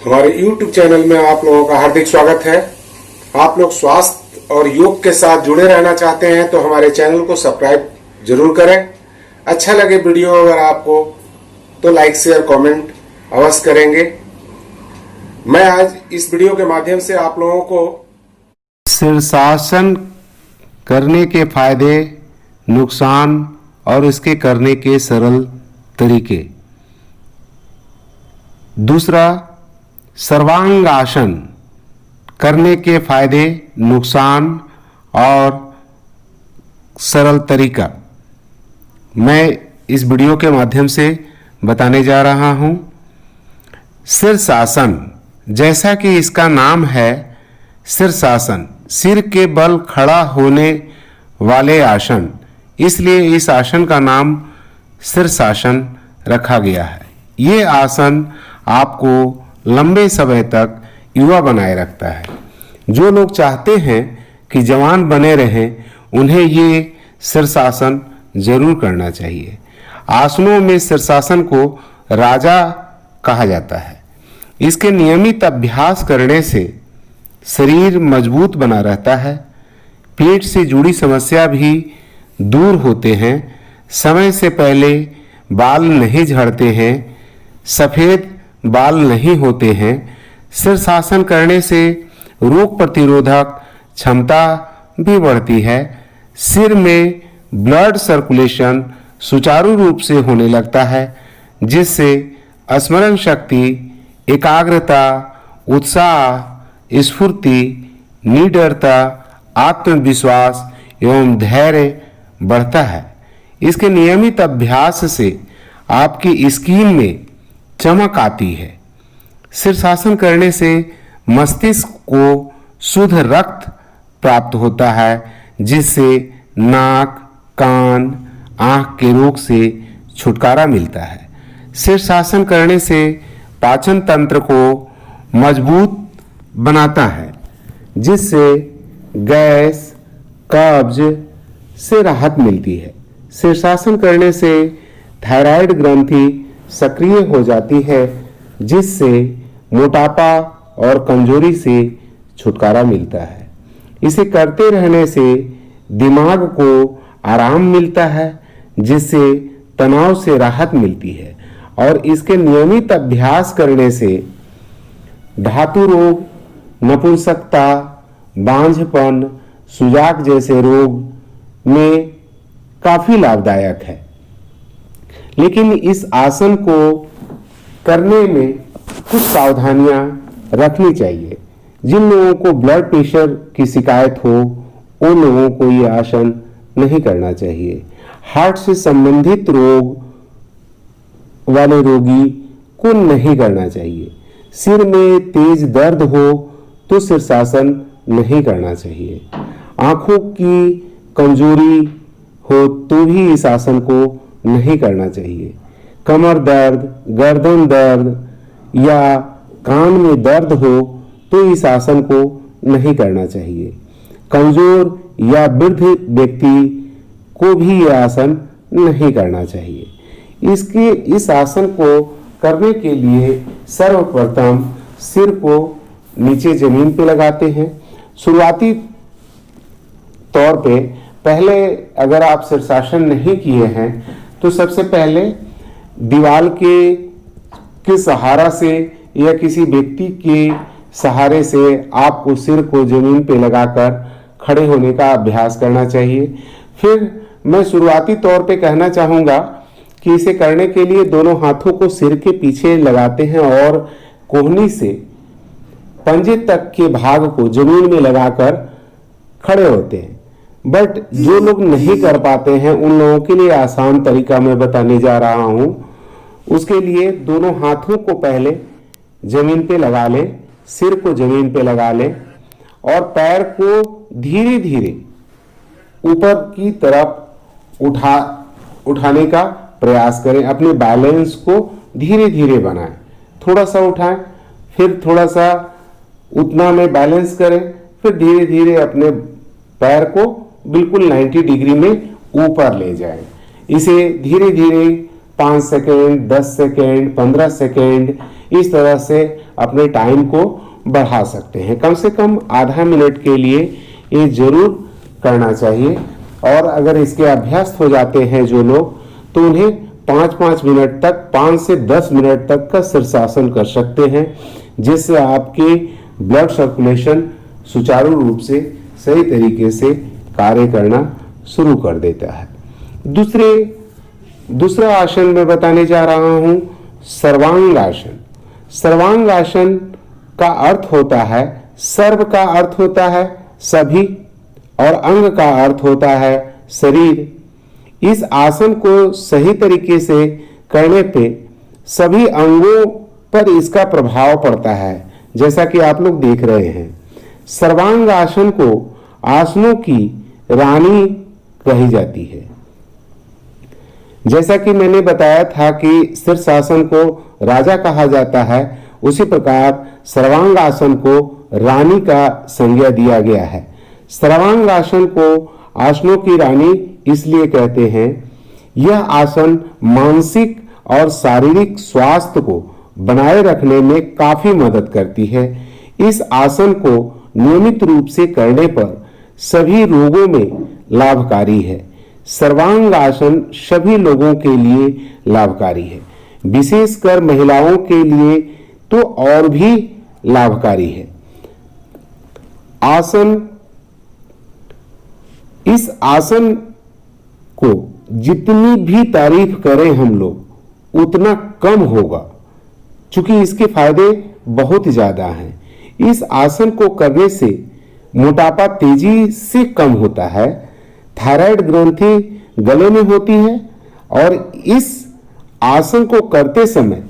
हमारे YouTube channel में आप लोगों का हार्दिक स्वागत है। आप लोग स्वास्थ्य और योग के साथ जुड़े रहना चाहते हैं तो हमारे चैनल को सब्सक्राइब जरूर करें। अच्छा लगे वीडियो अगर आपको तो लाइक शेयर कमेंट अवश्य करेंगे। मैं आज इस वीडियो के माध्यम से आप लोगों को शीर्षासन करने के फायदे, नुकसान और इसके करने के सरल तरीके। दूसरा, सर्वांगासन करने के फायदे, नुकसान और सरल तरीका मैं इस वीडियो के माध्यम से बताने जा रहा हूं। शीर्षासन, जैसा कि इसका नाम है शीर्षासन, सिर के बल खड़ा होने वाले आसन, इसलिए इस आसन का नाम शीर्षासन रखा गया है। ये आसन आपको लंबे समय तक युवा बनाए रखता है। जो लोग चाहते हैं कि जवान बने रहें, उन्हें ये शीर्षासन जरूर करना चाहिए। आसनों में शीर्षासन को राजा कहा जाता है। इसके नियमित अभ्यास करने से शरीर मजबूत बना रहता है, पेट से जुड़ी समस्या भी दूर होते हैं, समय से पहले बाल नहीं झड़ते हैं, सफ़ेद बाल नहीं होते हैं। शीर्षासन करने से रोग प्रतिरोधक क्षमता भी बढ़ती है। सिर में ब्लड सर्कुलेशन सुचारू रूप से होने लगता है, जिससे स्मरण शक्ति, एकाग्रता, उत्साह, स्फूर्ति, निडरता, आत्मविश्वास एवं धैर्य बढ़ता है। इसके नियमित अभ्यास से आपकी स्किन में चमक आती है। शीर्षासन करने से मस्तिष्क को शुद्ध रक्त प्राप्त होता है, जिससे नाक, कान, आँख के रोग से छुटकारा मिलता है। शीर्षासन करने से पाचन तंत्र को मजबूत बनाता है, जिससे गैस, कब्ज से राहत मिलती है। शीर्षासन करने से थायराइड ग्रंथि सक्रिय हो जाती है, जिससे मोटापा और कमजोरी से छुटकारा मिलता है। इसे करते रहने से दिमाग को आराम मिलता है, जिससे तनाव से राहत मिलती है। और इसके नियमित अभ्यास करने से धातु रोग, नपुंसकता, बांझपन, सुजाक जैसे रोग में काफी लाभदायक है। लेकिन इस आसन को करने में कुछ सावधानियां रखनी चाहिए। जिन लोगों को ब्लड प्रेशर की शिकायत हो, उन लोगों को ये आसन नहीं करना चाहिए। हार्ट से संबंधित रोग वाले रोगी को नहीं करना चाहिए। सिर में तेज दर्द हो तो शीर्षासन नहीं करना चाहिए। आंखों की कमजोरी हो तो भी इस आसन को नहीं करना चाहिए। कमर दर्द, गर्दन दर्द या कान में दर्द हो तो इस आसन को नहीं करना चाहिए। कमजोर या वृद्ध व्यक्ति को भी यह आसन नहीं करना चाहिए। इस आसन को करने के लिए सर्वप्रथम सिर को नीचे जमीन पे लगाते हैं। शुरुआती तौर पे पहले अगर आप शीर्षासन नहीं किए हैं तो सबसे पहले दीवार के सहारा से या किसी व्यक्ति के सहारे से आपको सिर को जमीन पे लगाकर खड़े होने का अभ्यास करना चाहिए। फिर मैं शुरुआती तौर पे कहना चाहूँगा कि इसे करने के लिए दोनों हाथों को सिर के पीछे लगाते हैं और कोहनी से पंजे तक के भाग को जमीन में लगाकर खड़े होते हैं। बट जो लोग नहीं कर पाते हैं, उन लोगों के लिए आसान तरीका मैं बताने जा रहा हूं। उसके लिए दोनों हाथों को पहले जमीन पे लगा ले, सिर को जमीन पे लगा ले और पैर को धीरे धीरे ऊपर की तरफ उठाने का प्रयास करें। अपने बैलेंस को धीरे धीरे बनाएं। थोड़ा सा उठाएं, फिर थोड़ा सा उतना में बैलेंस करें, फिर धीरे धीरे अपने पैर को बिल्कुल 90 डिग्री में ऊपर ले जाएं। इसे धीरे धीरे 5 सेकेंड, 10 सेकेंड, 15 सेकेंड इस तरह से अपने टाइम को बढ़ा सकते हैं। कम से कम आधा मिनट के लिए ये जरूर करना चाहिए। और अगर इसके अभ्यस्त हो जाते हैं जो लोग, तो उन्हें 5-5 मिनट तक, 5 से 10 मिनट तक का शीर्षासन कर सकते हैं, जिससे आपके ब्लड सर्कुलेशन सुचारू रूप से सही तरीके से कार्य करना शुरू कर देता है। दूसरा आसन मैं बताने जा रहा हूं, सर्वांग आसन। सर्वांग आसन का अर्थ होता है, सर्व का अर्थ होता है सभी और अंग का अर्थ होता है शरीर। इस आसन को सही तरीके से करने पे सभी अंगों पर इसका प्रभाव पड़ता है, जैसा कि आप लोग देख रहे हैं। सर्वांग आसन को आसनों की रानी कही जाती है। जैसा कि मैंने बताया था कि शीर्षासन को राजा कहा जाता है, उसी प्रकार सर्वांग आसन को रानी का संज्ञा दिया गया है। सर्वांग आसन को आसनों की रानी इसलिए कहते हैं, यह आसन मानसिक और शारीरिक स्वास्थ्य को बनाए रखने में काफी मदद करती है। इस आसन को नियमित रूप से करने पर सभी रोगों में लाभकारी है। सर्वांग आसन सभी लोगों के लिए लाभकारी है, विशेषकर महिलाओं के लिए तो और भी लाभकारी है। इस आसन को जितनी भी तारीफ करें हम लोग उतना कम होगा, क्योंकि इसके फायदे बहुत ज्यादा हैं। इस आसन को करने से मोटापा तेजी से कम होता है, थायराइड ग्रंथि गले में होती है और इस आसन को करते समय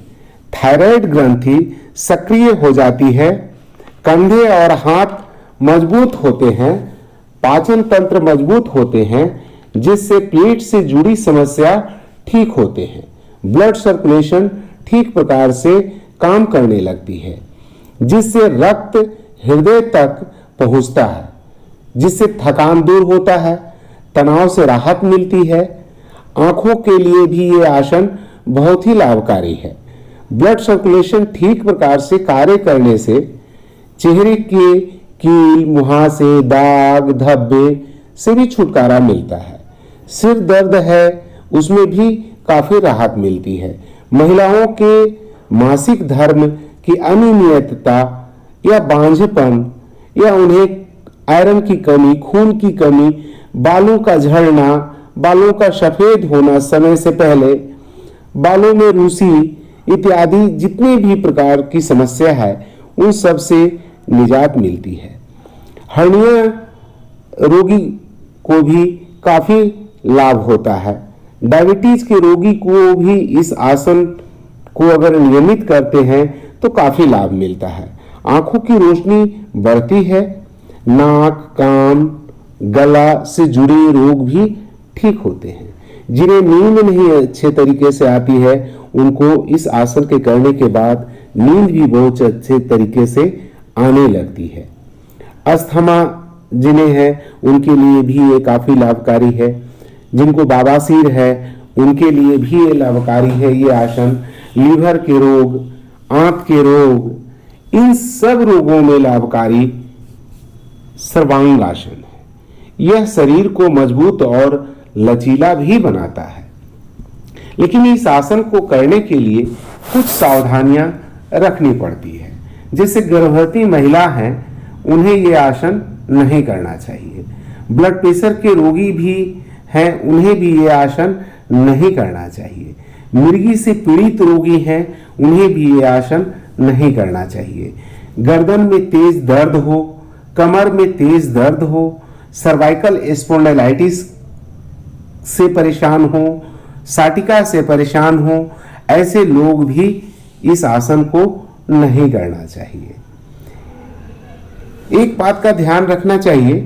थायराइड ग्रंथि सक्रिय हो जाती है, कंधे और हाथ मजबूत होते हैं, पाचन तंत्र मजबूत होते हैं, जिससे पेट से जुड़ी समस्या ठीक होते हैं, ब्लड सर्कुलेशन ठीक प्रकार से काम करने लगती है, जिससे रक्त हृदय तक पहुंचता है, जिससे थकान दूर होता है, तनाव से राहत मिलती है। आंखों के लिए भी ये आसन बहुत ही लाभकारी है। ब्लड सर्कुलेशन ठीक प्रकार से कार्य करने से चेहरे के कील, मुहासे, दाग, धब्बे से भी छुटकारा मिलता है। सिर दर्द है उसमें भी काफी राहत मिलती है। महिलाओं के मासिक धर्म की अनियमितता या बांझपन या उन्हें आयरन की कमी, खून की कमी, बालों का झड़ना, बालों का सफेद होना समय से पहले, बालों में रूसी इत्यादि जितनी भी प्रकार की समस्या है उन सब से निजात मिलती है। हर्निया रोगी को भी काफी लाभ होता है। डायबिटीज के रोगी को भी इस आसन को अगर नियमित करते हैं तो काफी लाभ मिलता है। आंखों की रोशनी बढ़ती है, नाक, कान, गला से जुड़े रोग भी ठीक होते हैं। जिन्हें नींद नहीं अच्छे तरीके से आती है उनको इस आसन के करने के बाद नींद भी बहुत अच्छे तरीके से आने लगती है। अस्थमा जिन्हें है उनके लिए भी ये काफी लाभकारी है। जिनको बवासीर है उनके लिए भी ये लाभकारी है ये आसन। लीवर के रोग, आंत के रोग, इन सब रोगों में लाभकारी सर्वांग आसन है। यह शरीर को मजबूत और लचीला भी बनाता है। लेकिन इस आसन को करने के लिए कुछ सावधानियां रखनी पड़ती है। जैसे गर्भवती महिला हैं उन्हें ये आसन नहीं करना चाहिए। ब्लड प्रेशर के रोगी भी हैं उन्हें भी ये आसन नहीं करना चाहिए। मिर्गी से पीड़ित रोगी हैं उन्हें भी ये आसन नहीं करना चाहिए। गर्दन में तेज दर्द हो, कमर में तेज दर्द हो, सर्वाइकल स्पॉन्डिलाइटिस से परेशान हो, साटिका से परेशान हो, ऐसे लोग भी इस आसन को नहीं करना चाहिए। एक बात का ध्यान रखना चाहिए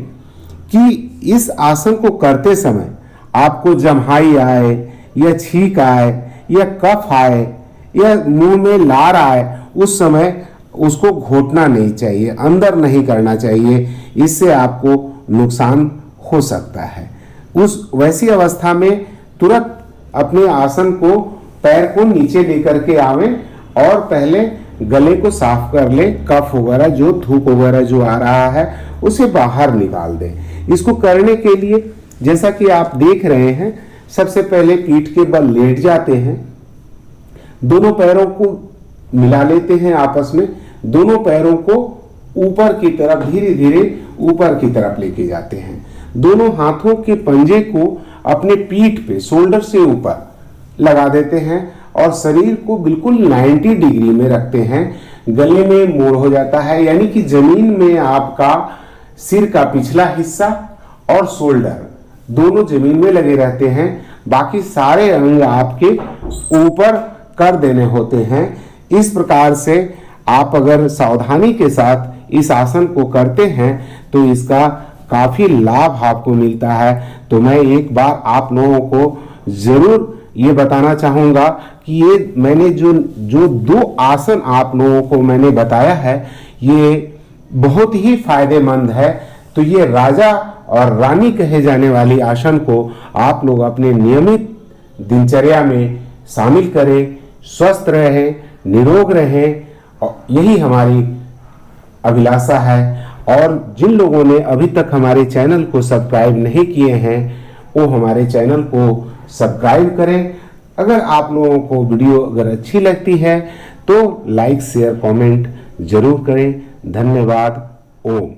कि इस आसन को करते समय आपको जम्हाई आए या छींक आए या कफ आए या मुंह में लार आए, उस समय उसको घोटना नहीं चाहिए, अंदर नहीं करना चाहिए। इससे आपको नुकसान हो सकता है। उस वैसी अवस्था में तुरंत अपने आसन को पैर को नीचे लेकर के आवें और पहले गले को साफ कर ले, कफ वगैरह जो धूप वगैरह जो आ रहा है उसे बाहर निकाल दे। इसको करने के लिए जैसा कि आप देख रहे हैं, सबसे पहले पीठ के बल लेट जाते हैं, दोनों पैरों को मिला लेते हैं आपस में, दोनों पैरों को ऊपर की तरफ धीरे धीरे ऊपर की तरफ लेके जाते हैं, दोनों हाथों के पंजे को अपने पीठ पे शोल्डर से ऊपर लगा देते हैं और शरीर को बिल्कुल 90 डिग्री में रखते हैं। गले में मोड़ हो जाता है, यानी कि जमीन में आपका सिर का पिछला हिस्सा और शोल्डर दोनों जमीन में लगे रहते हैं, बाकी सारे अंग आपके ऊपर कर देने होते हैं। इस प्रकार से आप अगर सावधानी के साथ इस आसन को करते हैं तो इसका काफी लाभ आपको मिलता है। तो मैं एक बार आप लोगों को जरूर ये बताना चाहूंगा कि ये मैंने जो दो आसन आप लोगों को मैंने बताया है, ये बहुत ही फायदेमंद है। तो ये राजा और रानी कहे जाने वाली आसन को आप लोग अपने नियमित दिनचर्या में शामिल करें, स्वस्थ रहें, निरोग रहें, और यही हमारी अभिलाषा है। और जिन लोगों ने अभी तक हमारे चैनल को सब्सक्राइब नहीं किए हैं वो हमारे चैनल को सब्सक्राइब करें। अगर आप लोगों को वीडियो अगर अच्छी लगती है तो लाइक शेयर कमेंट जरूर करें। धन्यवाद। ओम।